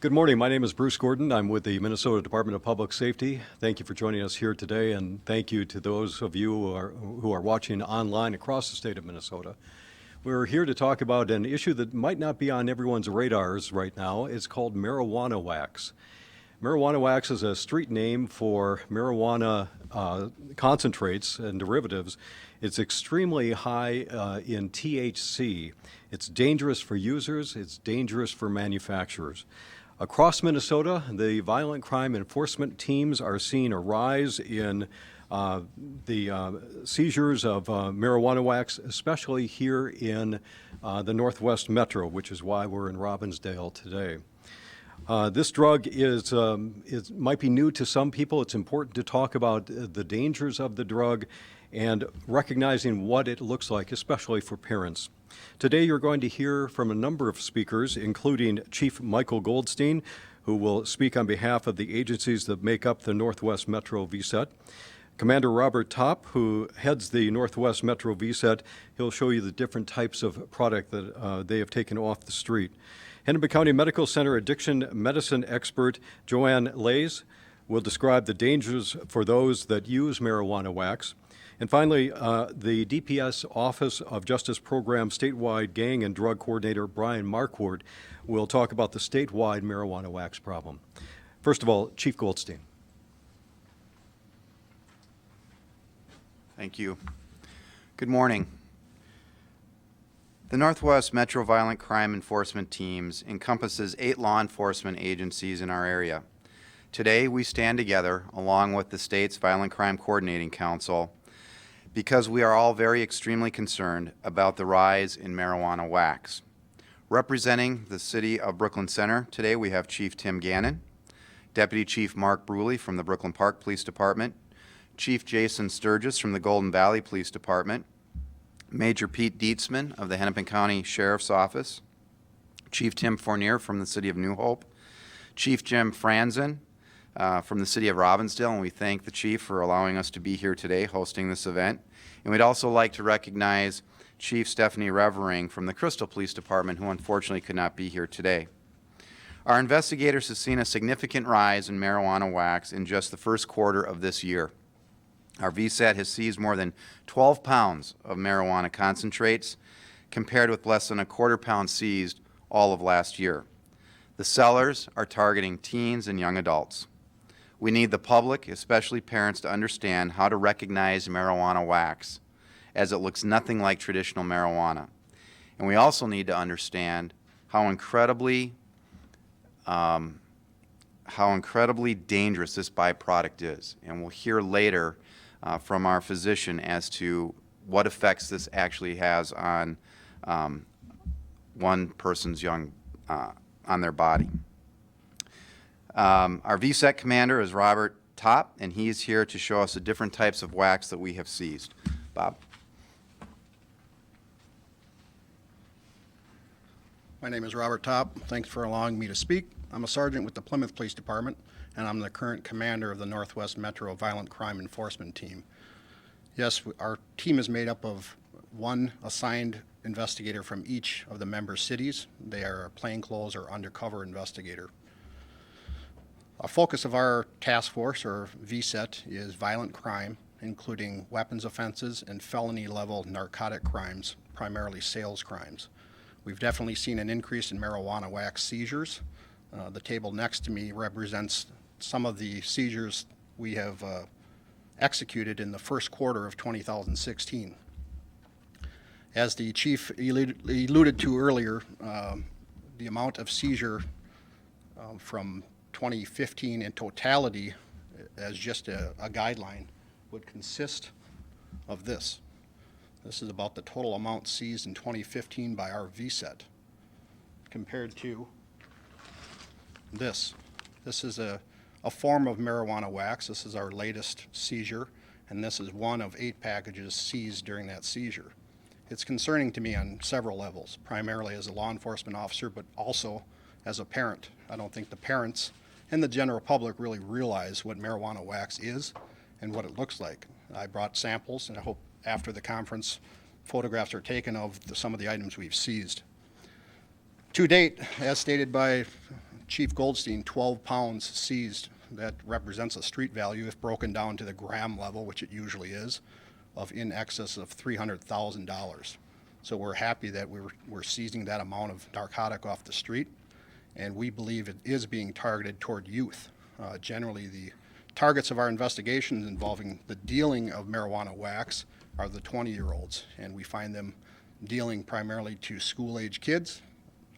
Good morning. My name is Bruce Gordon. I'm with the Minnesota Department of Public Safety. Thank you for joining us here today, and thank you to those of you who are watching online across the state of Minnesota. We're here to talk about an issue that might not be on everyone's radars right now. It's called marijuana wax. Marijuana wax is a street name for marijuana concentrates and derivatives. It's extremely high in THC. It's dangerous for users. It's dangerous for manufacturers. Across Minnesota, the violent crime enforcement teams are seeing a rise in the seizures of marijuana wax, especially here in the Northwest Metro, which is why we're in Robbinsdale today. This drug might be new to some people. It's important to talk about the dangers of the drug and recognizing what it looks like, especially for parents. Today you're going to hear from a number of speakers, including Chief Michael Goldstein, who will speak on behalf of the agencies that make up the Northwest Metro VCET. Commander Robert Topp, who heads the Northwest Metro VCET, he'll show you the different types of product that they have taken off the street. Hennepin County Medical Center addiction medicine expert Joanne Lays will describe the dangers for those that use marijuana wax. And finally, the DPS Office of Justice Program Statewide Gang and Drug Coordinator Brian Marquardt will talk about the statewide marijuana wax problem. First of all, Chief Goldstein. Thank you. Good morning. The Northwest Metro Violent Crime Enforcement Teams encompasses 8 law enforcement agencies in our area. Today, we stand together along with the state's Violent Crime Coordinating Council because we are all very extremely concerned about the rise in marijuana wax. Representing the City of Brooklyn Center today, we have Chief Tim Gannon, Deputy Chief Mark Bruley from the Brooklyn Park Police Department, Chief Jason Sturgis from the Golden Valley Police Department, Major Pete Dietzman of the Hennepin County Sheriff's Office, Chief Tim Fournier from the City of New Hope, Chief Jim Franzen from the City of Robbinsdale, and we thank the Chief for allowing us to be here today hosting this event. And we'd also like to recognize Chief Stephanie Revering from the Crystal Police Department, who unfortunately could not be here today. Our investigators have seen a significant rise in marijuana wax in just the first quarter of this year. Our VCET has seized more than 12 pounds of marijuana concentrates, compared with less than a quarter pound seized all of last year. The sellers are targeting teens and young adults. We need the public, especially parents, to understand how to recognize marijuana wax, as it looks nothing like traditional marijuana. And we also need to understand how incredibly dangerous this byproduct is. And we'll hear later from our physician as to what effects this actually has on one person's on their body. Our VCET commander is Robert Topp, and he's here to show us the different types of wax that we have seized. Bob. My name is Robert Topp. Thanks for allowing me to speak. I'm a sergeant with the Plymouth Police Department, and I'm the current commander of the Northwest Metro Violent Crime Enforcement Team. Yes, our team is made up of one assigned investigator from each of the member cities. They are a plainclothes or undercover investigator. A focus of our task force, or VCET, is violent crime, including weapons offenses and felony-level narcotic crimes, primarily sales crimes. We've definitely seen an increase in marijuana wax seizures. The table next to me represents some of the seizures we have executed in the first quarter of 2016. As the chief alluded to earlier, the amount of seizure from 2015 in totality, as just a guideline, would consist of this. This is about the total amount seized in 2015 by our VCET, compared to this. This is a form of marijuana wax. This is our latest seizure, and this is one of 8 packages seized during that seizure. It's concerning to me on several levels, primarily as a law enforcement officer, but also as a parent. I don't think the parents and the general public really realize what marijuana wax is and what it looks like. I brought samples, and I hope after the conference photographs are taken of some of the items we've seized. To date, as stated by Chief Goldstein, 12 pounds seized. That represents a street value, if broken down to the gram level, which it usually is, of in excess of $300,000. So we're happy that we're seizing that amount of narcotic off the street, and we believe it is being targeted toward youth. Generally, the targets of our investigations involving the dealing of marijuana wax are the 20-year-olds, and we find them dealing primarily to school-age kids,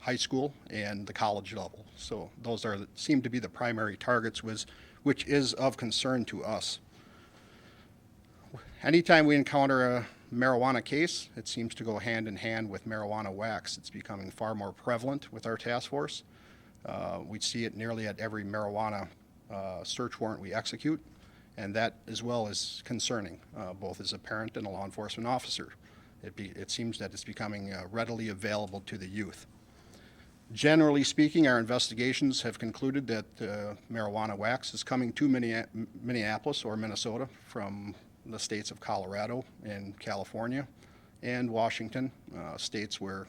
high school, and the college level. So those seem to be the primary targets, which is of concern to us. Anytime we encounter a marijuana case, it seems to go hand in hand with marijuana wax. It's becoming far more prevalent with our task force. We see it nearly at every marijuana search warrant we execute, and that as well is concerning, both as a parent and a law enforcement officer. It seems that it's becoming readily available to the youth. Generally speaking, our investigations have concluded that marijuana wax is coming to Minneapolis or Minnesota from the states of Colorado and California and Washington, states where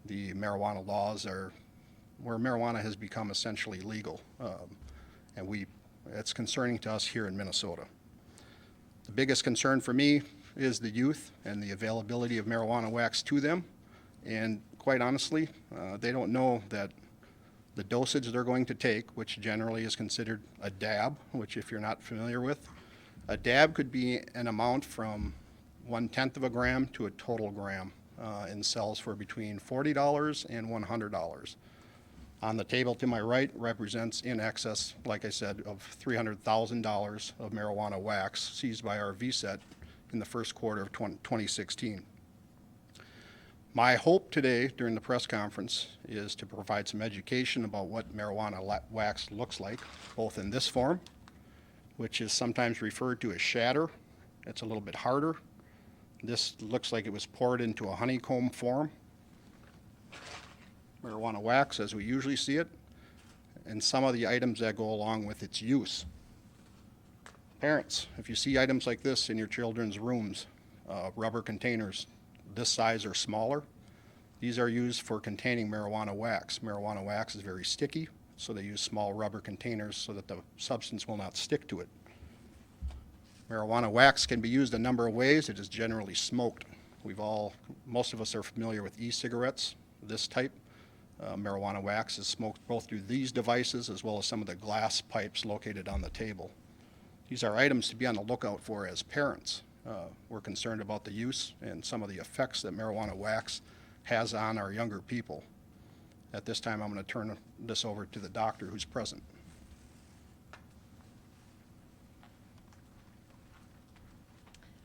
the marijuana laws where marijuana has become essentially legal. And it's concerning to us here in Minnesota. The biggest concern for me is the youth and the availability of marijuana wax to them. And quite honestly, they don't know that the dosage they're going to take, which generally is considered a dab, which if you're not familiar with, a dab could be an amount from 1/10 of a gram to a total gram and sells for between $40 and $100. On the table to my right represents in excess, like I said, of $300,000 of marijuana wax seized by our VCET in the first quarter of 2016. My hope today during the press conference is to provide some education about what marijuana wax looks like, both in this form, which is sometimes referred to as shatter. It's a little bit harder. This looks like it was poured into a honeycomb form. Marijuana wax as we usually see it, and some of the items that go along with its use. Parents, if you see items like this in your children's rooms, rubber containers this size or smaller, these are used for containing marijuana wax. Marijuana wax is very sticky, so they use small rubber containers so that the substance will not stick to it. Marijuana wax can be used a number of ways. It is generally smoked. Most of us are familiar with e-cigarettes, this type. Marijuana wax is smoked both through these devices as well as some of the glass pipes located on the table. These are items to be on the lookout for as parents. We're concerned about the use and some of the effects that marijuana wax has on our younger people. At this time, I'm going to turn this over to the doctor who's present.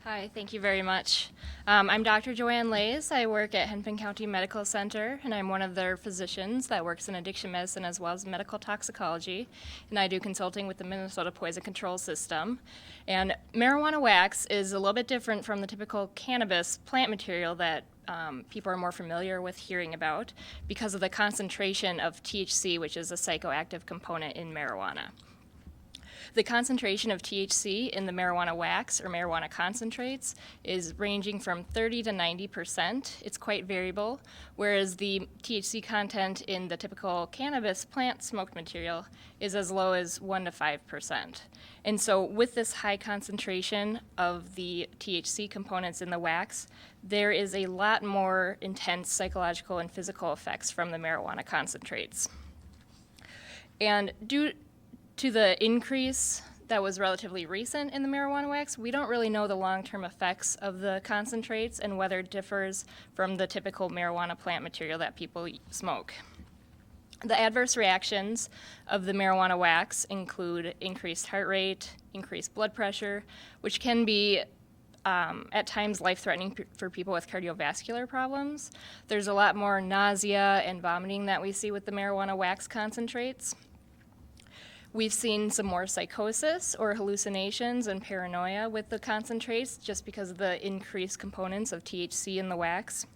Hi, thank you very much. I'm Dr. Joanne Lays. I work at Hennepin County Medical Center, and I'm one of their physicians that works in addiction medicine as well as medical toxicology, and I do consulting with the Minnesota Poison Control System. And marijuana wax is a little bit different from the typical cannabis plant material that people are more familiar with hearing about because of the concentration of THC, which is a psychoactive component in marijuana. The concentration of THC in the marijuana wax or marijuana concentrates is ranging from 30 to 90%. It's quite variable, whereas the THC content in the typical cannabis plant smoked material is as low as 1 to 5%. And so with this high concentration of the THC components in the wax, there is a lot more intense psychological and physical effects from the marijuana concentrates. And due to the increase that was relatively recent in the marijuana wax, we don't really know the long-term effects of the concentrates and whether it differs from the typical marijuana plant material that people smoke. The adverse reactions of the marijuana wax include increased heart rate, increased blood pressure, which can be at times life-threatening for people with cardiovascular problems. There's a lot more nausea and vomiting that we see with the marijuana wax concentrates. We've seen some more psychosis or hallucinations and paranoia with the concentrates just because of the increased components of THC in the wax.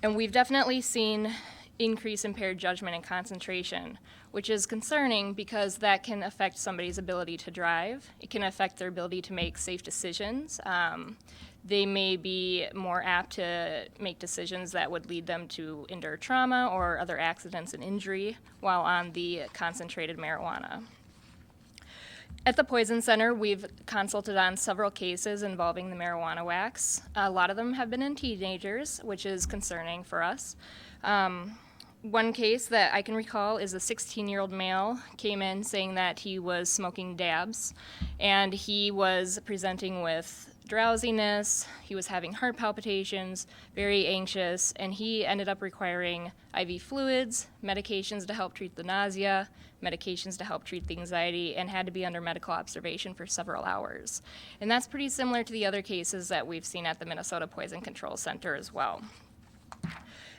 And we've definitely seen increase impaired judgment and concentration, which is concerning because that can affect somebody's ability to drive. It can affect their ability to make safe decisions. They may be more apt to make decisions that would lead them to endure trauma or other accidents and injury while on the concentrated marijuana. At the Poison Center, we've consulted on several cases involving the marijuana wax. A lot of them have been in teenagers, which is concerning for us. One case that I can recall is a 16-year-old male came in saying that he was smoking dabs, and he was presenting with drowsiness, he was having heart palpitations, very anxious, and he ended up requiring IV fluids, medications to help treat the nausea, medications to help treat the anxiety, and had to be under medical observation for several hours. And that's pretty similar to the other cases that we've seen at the Minnesota Poison Control Center as well.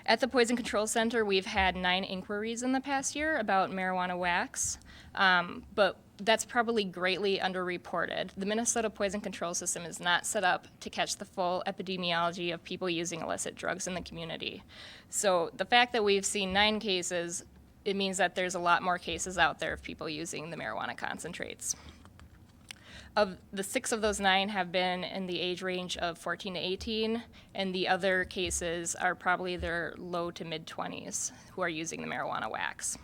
At the Poison Control Center, we've had 9 inquiries in the past year about marijuana wax, but that's probably greatly underreported. The Minnesota Poison Control System is not set up to catch the full epidemiology of people using illicit drugs in the community. So the fact that we've seen 9 cases, it means that there's a lot more cases out there of people using the marijuana concentrates. Of the 6 of those 9 have been in the age range of 14 to 18, and the other cases are probably their low to mid-20s who are using the marijuana wax.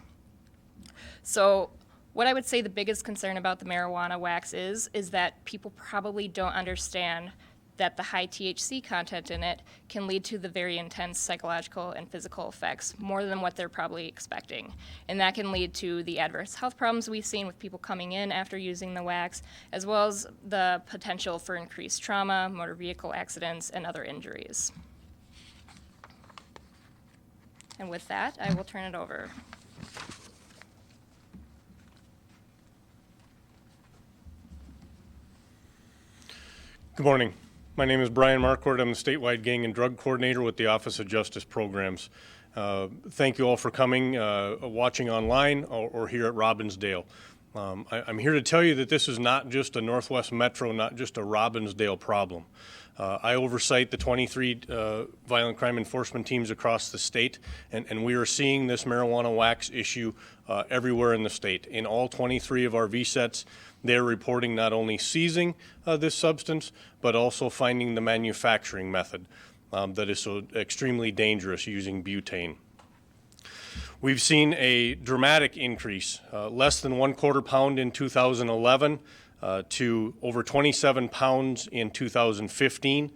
So what I would say the biggest concern about the marijuana wax is that people probably don't understand that the high THC content in it can lead to the very intense psychological and physical effects, more than what they're probably expecting. And that can lead to the adverse health problems we've seen with people coming in after using the wax, as well as the potential for increased trauma, motor vehicle accidents, and other injuries. And with that, I will turn it over. Good morning. My name is Brian Marquardt. I'm the statewide gang and drug coordinator with the Office of Justice Programs. Thank you all for coming, watching online or here at Robbinsdale. I'm here to tell you that this is not just a Northwest Metro, not just a Robbinsdale problem. I oversight the 23 violent crime enforcement teams across the state, and we are seeing this marijuana wax issue everywhere in the state. In all 23 of our VCETs, they're reporting not only seizing this substance, but also finding the manufacturing method that is so extremely dangerous, using butane. We've seen a dramatic increase, less than 1/4 pound in 2011 to over 27 pounds in 2015.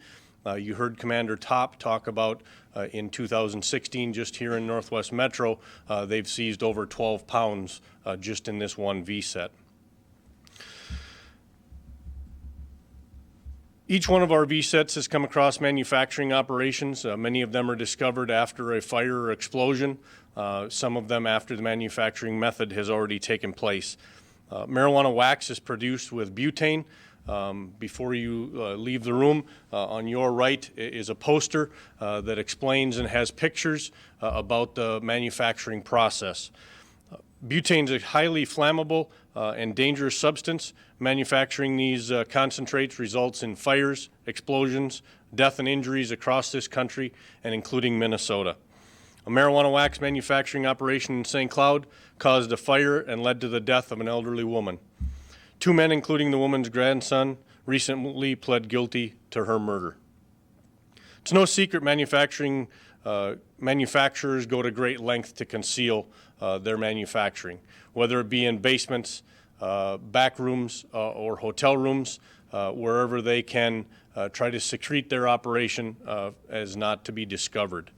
You heard Commander Top talk about in 2016, just here in Northwest Metro, they've seized over 12 pounds just in this one VCET. Each one of our VCETs has come across manufacturing operations. Many of them are discovered after a fire or explosion, some of them after the manufacturing method has already taken place. Marijuana wax is produced with butane. Before you leave the room, on your right is a poster that explains and has pictures about the manufacturing process. Butane is a highly flammable and dangerous substance. Manufacturing these concentrates results in fires, explosions, death and injuries across this country, and including Minnesota. A marijuana wax manufacturing operation in St. Cloud caused a fire and led to the death of an elderly woman. 2 men, including the woman's grandson, recently pled guilty to her murder. It's no secret manufacturers go to great length to conceal their manufacturing, whether it be in basements, back rooms, or hotel rooms, wherever they can try to secrete their operation as not to be discovered.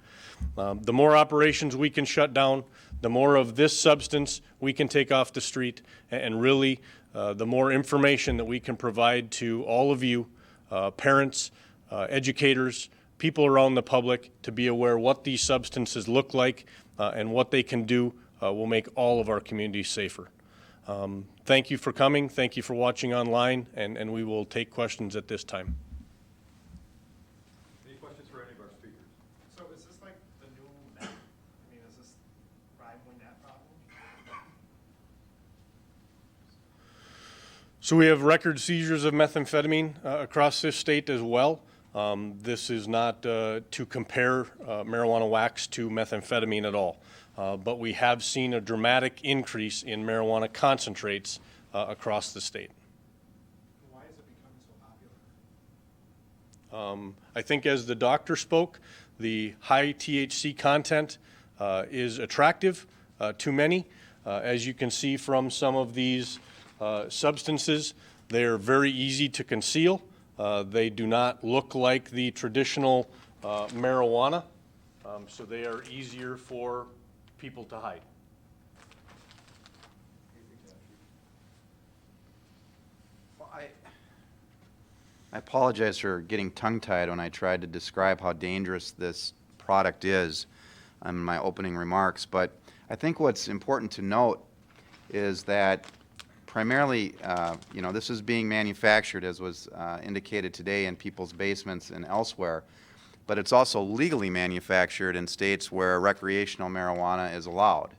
The more operations we can shut down, the more of this substance we can take off the street, and really the more information that we can provide to all of you, parents, educators, people around the public, to be aware what these substances look like and what they can do will make all of our communities safer. Thank you for coming. Thank you for watching online, and we will take questions at this time. Any questions for any of our speakers? So is this like the new meth? I mean, is this rivaling that problem? So we have record seizures of methamphetamine across this state as well. This is not to compare marijuana wax to methamphetamine at all, but we have seen a dramatic increase in marijuana concentrates across the state. Why is it becoming so popular? I think as the doctor spoke, the high THC content is attractive to many. As you can see from some of these substances, they're very easy to conceal. They do not look like the traditional marijuana, so they are easier for people to hide. Well, I apologize for getting tongue-tied when I tried to describe how dangerous this product is in my opening remarks, but I think what's important to note is that primarily, this is being manufactured, as was indicated today, in people's basements and elsewhere, but it's also legally manufactured in states where recreational marijuana is allowed.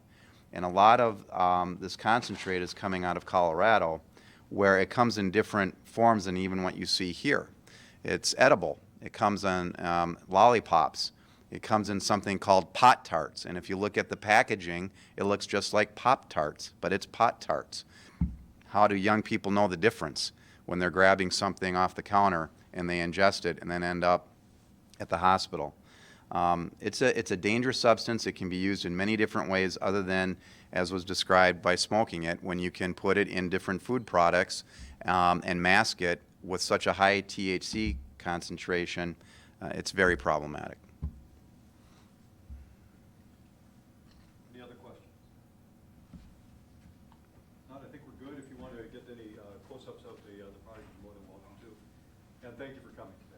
And a lot of this concentrate is coming out of Colorado, where it comes in different forms than even what you see here. It's edible. It comes in lollipops. It comes in something called Pop-Tarts. And if you look at the packaging, it looks just like Pop-Tarts, but it's Pop-Tarts. How do young people know the difference when they're grabbing something off the counter and they ingest it and then end up at the hospital? It's a dangerous substance. It can be used in many different ways other than, as was described, by smoking it, when you can put it in different food products and mask it with such a high THC concentration. It's very problematic. Any other questions? Not, I think we're good. If you want to get any close-ups of the product, you're more than welcome to. And thank you for coming today.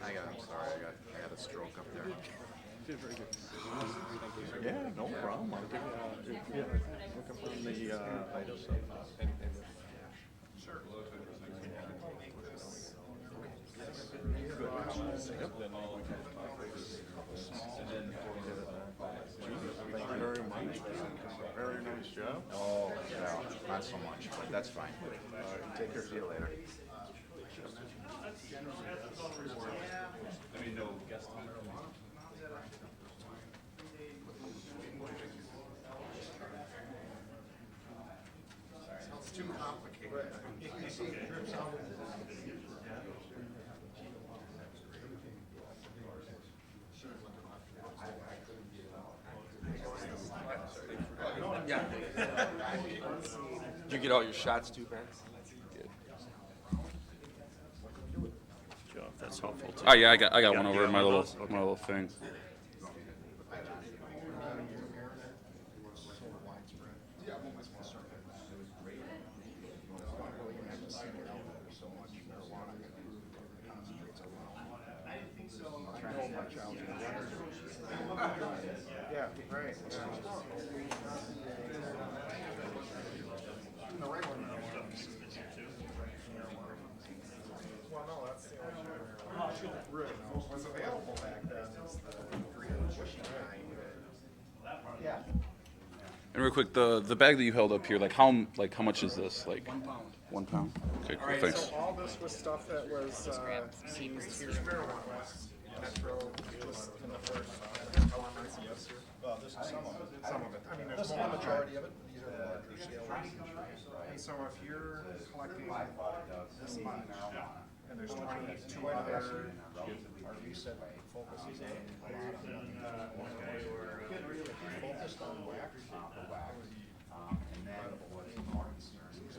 I got a stroke up there. Yeah, no problem. I'll give you, look up on the items. Sure. Yep, then I'll. Thank you very much. Very nice job. Oh, yeah, not so much, but that's fine. Take care. See you later. It's too complicated. Did you get all your shots too, Ben? Joe, if that's helpful too. Oh yeah, I got one over in my little thing. Yeah, right. The regular marijuana is here too. Well, no, that's the only marijuana. Really, what was available back then is the green bushy kind. Yeah. And real quick, the bag that you held up here, like how much is this? Like 1 pound. Okay, cool. Thanks. So all this was stuff that was seized here in Northwest Metro just in the first how long is this here? This is some of it. Some of it. I mean, This there's is more. the majority of it. These are the larger scale ones. And so if you're collecting this much, and there's 22 other, Our VCET focuses on a lot of them. just on the wax. And then what's more concerning is